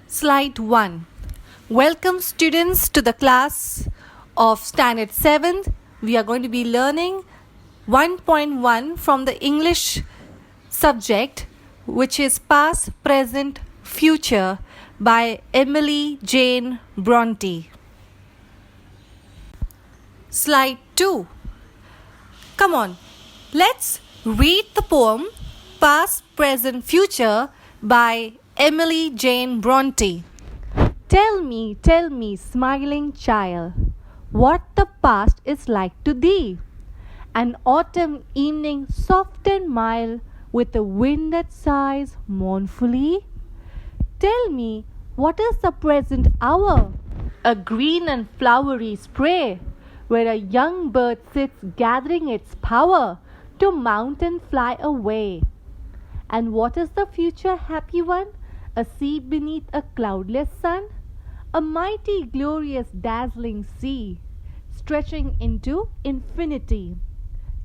Slide 1. Welcome students to the class of Standard 7th. We are going to be learning 1.1 from the English subject, which is Past, Present, Future by Emily Jane Bronte. Slide 2. Come on, let's read the poem Past, Present, Future by Emily Jane Bronte. Tell me, smiling child, what the past is like to thee. An autumn evening soft and mild, with a wind that sighs mournfully. Tell me, what is the present hour? A green and flowery spray, where a young bird sits gathering its power to mount and fly away. And what is the future happy one? A sea beneath a cloudless sun? A mighty, glorious, dazzling sea, stretching into infinity.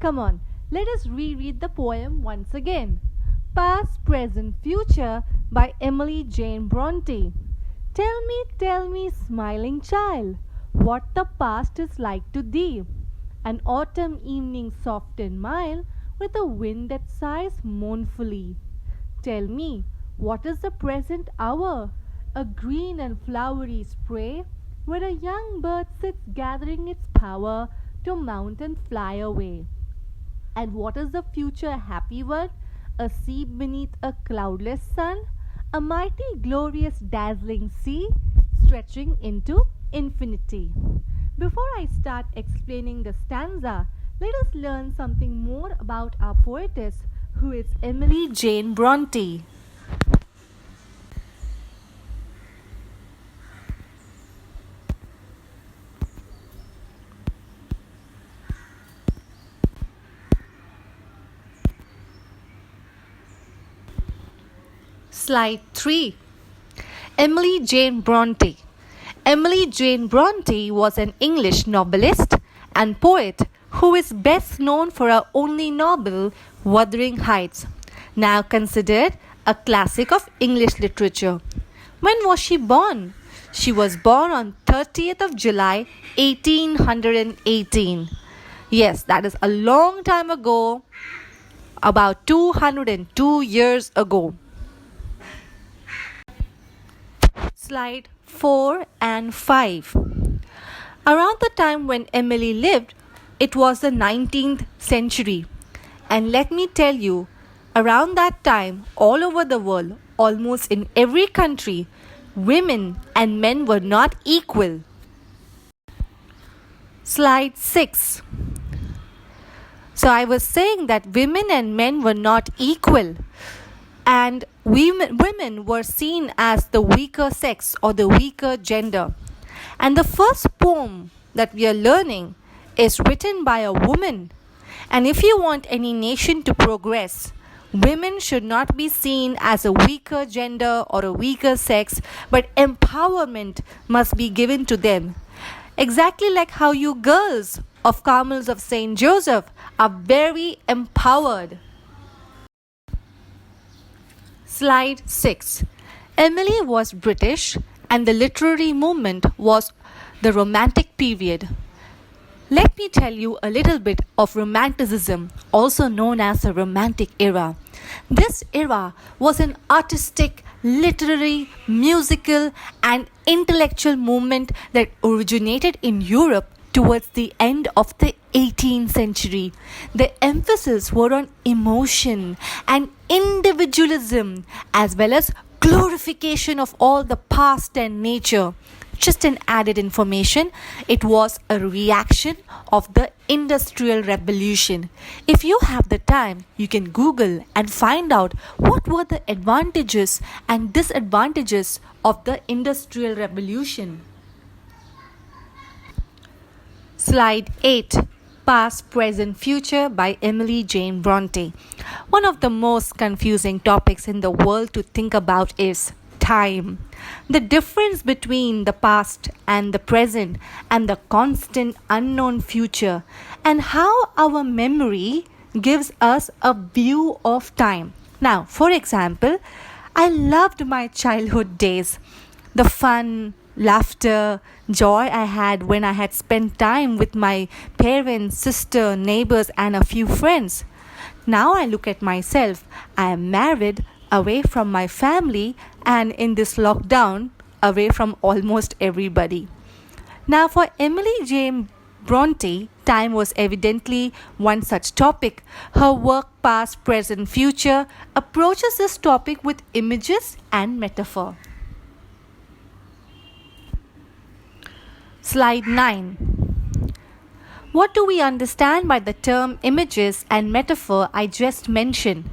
Come on, let us reread the poem once again. Past, Present, Future by Emily Jane Bronte. Tell me, smiling child, what the past is like to thee. An autumn evening soft and mild, with a wind that sighs mournfully. Tell me, what is the present hour? A green and flowery spray, where a young bird sits gathering its power to mount and fly away. And what is the future happy one? A sea beneath a cloudless sun, a mighty, glorious, dazzling sea, stretching into infinity. Before I start explaining the stanza, let us learn something more about our poetess, who is Emily Jane Bronte. Slide 3. Emily Jane Bronte. Emily Jane Bronte was an English novelist and poet who is best known for her only novel, Wuthering Heights, now considered a classic of English literature. When was she born? She was born on 30th of July, 1818. Yes, that is a long time ago, about 202 years ago. Slide 4 and 5. Around the time when Emily lived, it was the 19th century. And let me tell you, around that time, all over the world, almost in every country, women and men were not equal. Slide 6. So I was saying that women and men were not equal. And women were seen as the weaker sex or the weaker gender. And the first poem that we are learning is written by a woman. And if you want any nation to progress, women should not be seen as a weaker gender or a weaker sex, but empowerment must be given to them. Exactly like how you girls of Carmels of St. Joseph are very empowered. Slide 6. Emily was British and the literary movement was the Romantic period. Let me tell you a little bit of Romanticism, also known as the Romantic era. This era was an artistic, literary, musical, and intellectual movement that originated in Europe towards the end of the 18th century. The emphasis were on emotion and individualism, as well as glorification of all the past and nature. Just an added information, it was a reaction of the Industrial Revolution. If you have the time, you can Google and find out what were the advantages and disadvantages of the Industrial Revolution. Slide 8. Past, Present, Future by Emily Jane Bronte. One of the most confusing topics in the world to think about is time. The difference between the past and the present and the constant unknown future, and how our memory gives us a view of time. Now, for example, I loved my childhood days. the fun, laughter, joy I had when I had spent time with my parents, sister, neighbors, and a few friends. Now I look at myself. I am married, away from my family, and in this lockdown, away from almost everybody. Now, for Emily Jane Bronte, time was evidently one such topic. Her work, past, present, future, approaches this topic with images and metaphor. Slide 9. What do we understand by the term images and metaphor I just mentioned?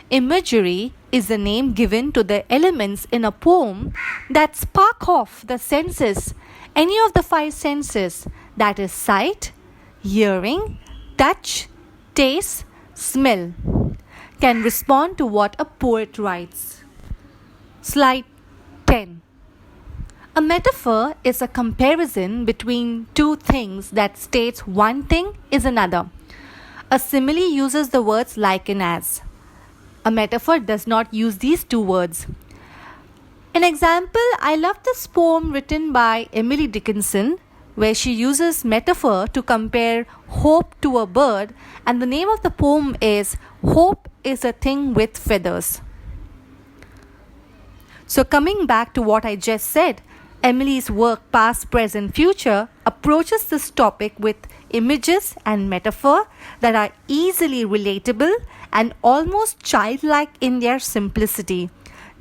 Imagery is the name given to the elements in a poem that spark off the senses, any of the five senses, that is sight, hearing, touch, taste, smell, can respond to what a poet writes. Slide 10. A metaphor is a comparison between two things that states one thing is another. A simile uses the words like and as. A metaphor does not use these two words. An example, I love this poem written by Emily Dickinson, where she uses metaphor to compare hope to a bird, and the name of the poem is Hope is a Thing with Feathers. So coming back to what I just said, Emily's work, past, present, future, approaches this topic with images and metaphor that are easily relatable and almost childlike in their simplicity.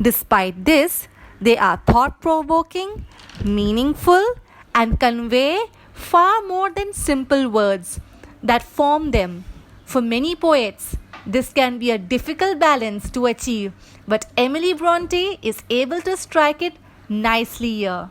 Despite this, they are thought-provoking, meaningful, and convey far more than simple words that form them. For many poets, this can be a difficult balance to achieve, but Emily Bronte is able to strike it nicely here.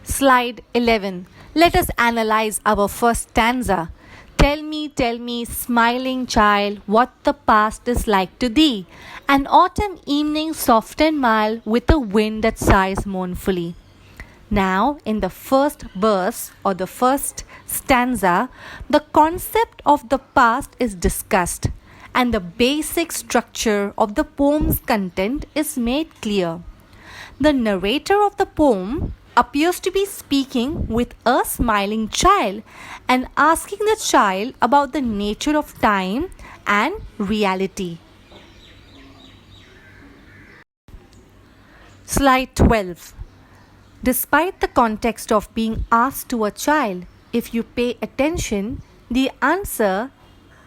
Slide 11. Let us analyze our first stanza. Tell me, smiling child, what the past is like to thee. An autumn evening soft and mild, with a wind that sighs mournfully. Now, in the first verse or the first stanza, the concept of the past is discussed, and the basic structure of the poem's content is made clear. The narrator of the poem appears to be speaking with a smiling child and asking the child about the nature of time and reality. Slide 12. Despite the context of being asked to a child, if you pay attention, the answer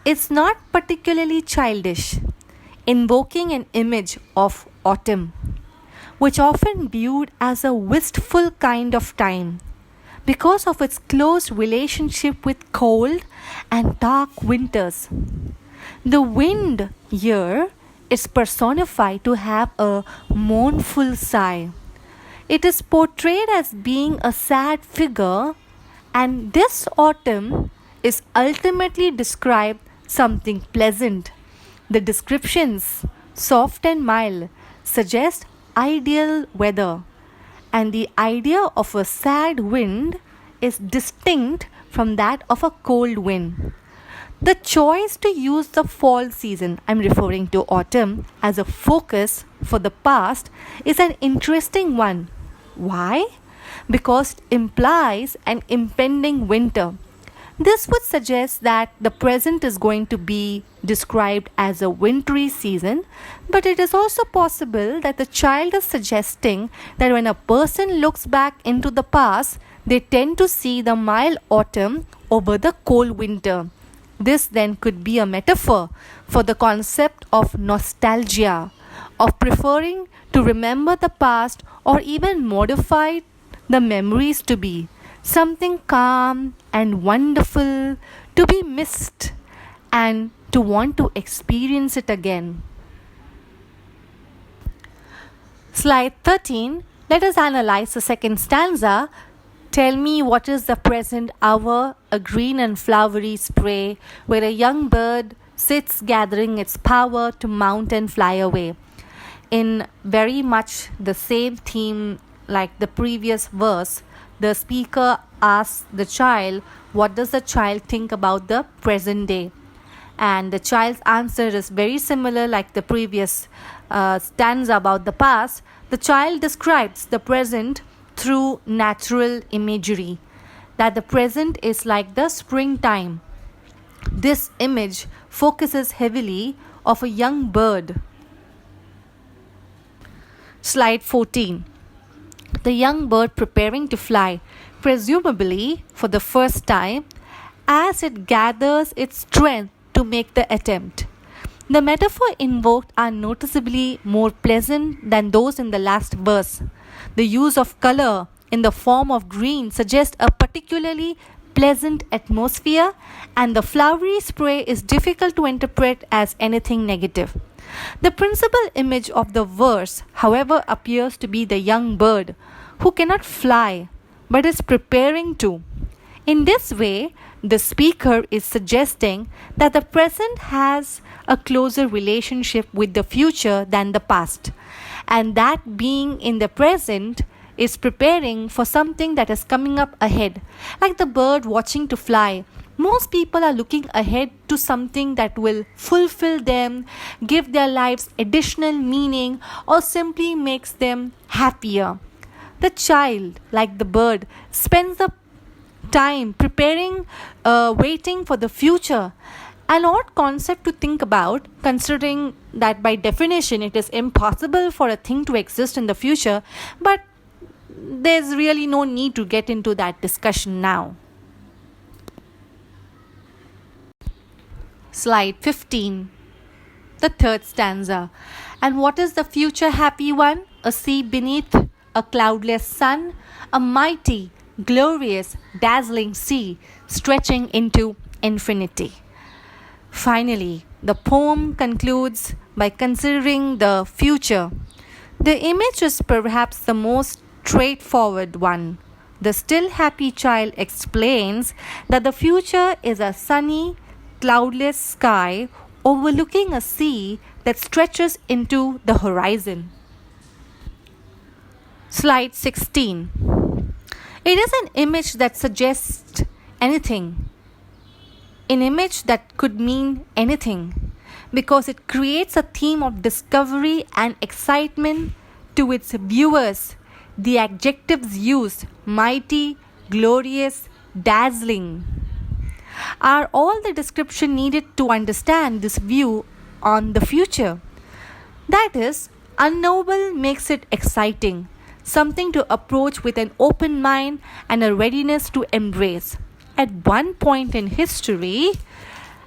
is not particularly childish, invoking an image of autumn, which often viewed as a wistful kind of time because of its close relationship with cold and dark winters. The wind here is personified to have a mournful sigh. It is portrayed as being a sad figure, and this autumn is ultimately described something pleasant. The descriptions, soft and mild, suggest ideal weather, and the idea of a sad wind is distinct from that of a cold wind. The choice to use the fall season, I'm referring to autumn, as a focus for the past is an interesting one. Why? Because it implies an impending winter. This would suggest that the present is going to be described as a wintry season, but it is also possible that the child is suggesting that when a person looks back into the past, they tend to see the mild autumn over the cold winter. This then could be a metaphor for the concept of nostalgia, of preferring to remember the past or even modify the memories to be something calm and wonderful, to be missed and to want to experience it again. Slide 13. Let us analyze the second stanza. Tell me what is the present hour, a green and flowery spray, where a young bird sits gathering its power to mount and fly away. In very much the same theme like the previous verse, the speaker asks the child, what does the child think about the present day? And the child's answer is very similar like the previous stanza about the past. The child describes the present through natural imagery, that the present is like the springtime. This image focuses heavily of a young bird. Slide 14. The young bird preparing to fly, presumably for the first time, as it gathers its strength to make the attempt. The metaphor invoked are noticeably more pleasant than those in the last verse. The use of color in the form of green suggests a particularly pleasant atmosphere, and the flowery spray is difficult to interpret as anything negative. The principal image of the verse, however, appears to be the young bird who cannot fly but is preparing to. In this way, the speaker is suggesting that the present has a closer relationship with the future than the past, and that being in the present is preparing for something that is coming up ahead. Like the bird watching to fly, most people are looking ahead to something that will fulfill them, give their lives additional meaning, or simply makes them happier. The child, like the bird, spends the time preparing, waiting for the future. An odd concept to think about, considering that by definition it is impossible for a thing to exist in the future, but there's really no need to get into that discussion now. Slide 15. The third stanza. And what is the future happy one? A sea beneath a cloudless sun, a mighty, glorious, dazzling sea stretching into infinity. Finally, the poem concludes by considering the future. The image is perhaps the most straightforward one. The still happy child explains that the future is a sunny, cloudless sky overlooking a sea that stretches into the horizon. Slide 16. It is an image that suggests anything, an image that could mean anything, because it creates a theme of discovery and excitement to its viewers. The adjectives used, mighty, glorious, dazzling, are all the description needed to understand this view on the future. That is, unknowable makes it exciting, something to approach with an open mind and a readiness to embrace. At one point in history,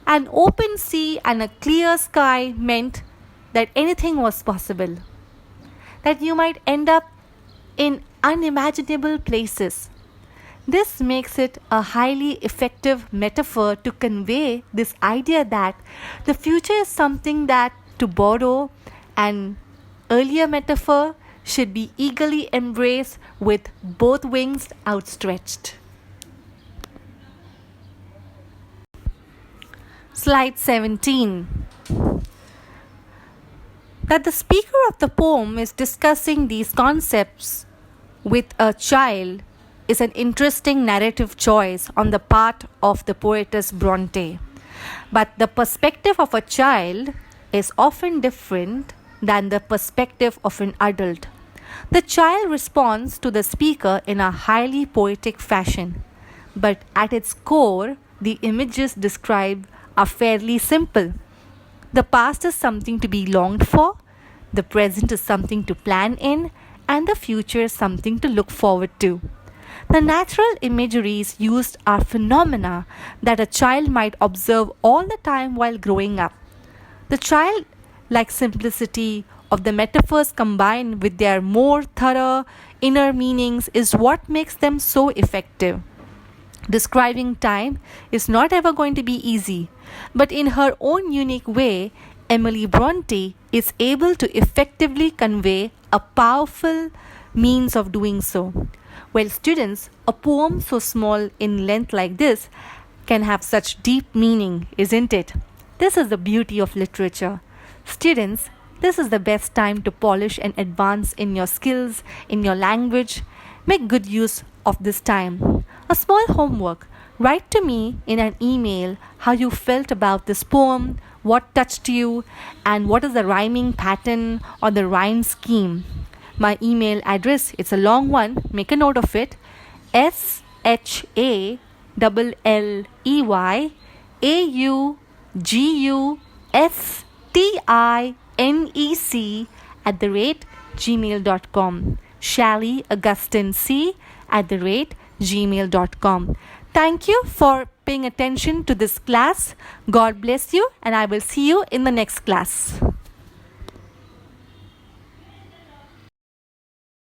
an open sea and a clear sky meant that anything was possible, that you might end up in unimaginable places. This makes it a highly effective metaphor to convey this idea that the future is something that, to borrow an earlier metaphor, should be eagerly embraced with both wings outstretched. Slide 17. That the speaker of the poem is discussing these concepts with a child is an interesting narrative choice on the part of the poetess Bronte. But the perspective of a child is often different than the perspective of an adult. The child responds to the speaker in a highly poetic fashion, but at its core, the images described are fairly simple. The past is something to be longed for, the present is something to plan in, and the future is something to look forward to. The natural imageries used are phenomena that a child might observe all the time while growing up. The childlike simplicity of the metaphors combined with their more thorough inner meanings is what makes them so effective. Describing time is not ever going to be easy, but in her own unique way, Emily Bronte is able to effectively convey a powerful means of doing so. Well, students, a poem so small in length like this can have such deep meaning, isn't it? This is the beauty of literature. Students, this is the best time to polish and advance in your skills, in your language. Make good use of this time. A small homework. Write to me in an email how you felt about this poem, what touched you, and what is the rhyming pattern or the rhyme scheme. My email address, it's a long one, make a note of it. SHALLEYAUGUSTINEC@gmail.com. ShallyAugustineC@gmail.com. Thank you for paying attention to this class. God bless you, and I will see you in the next class.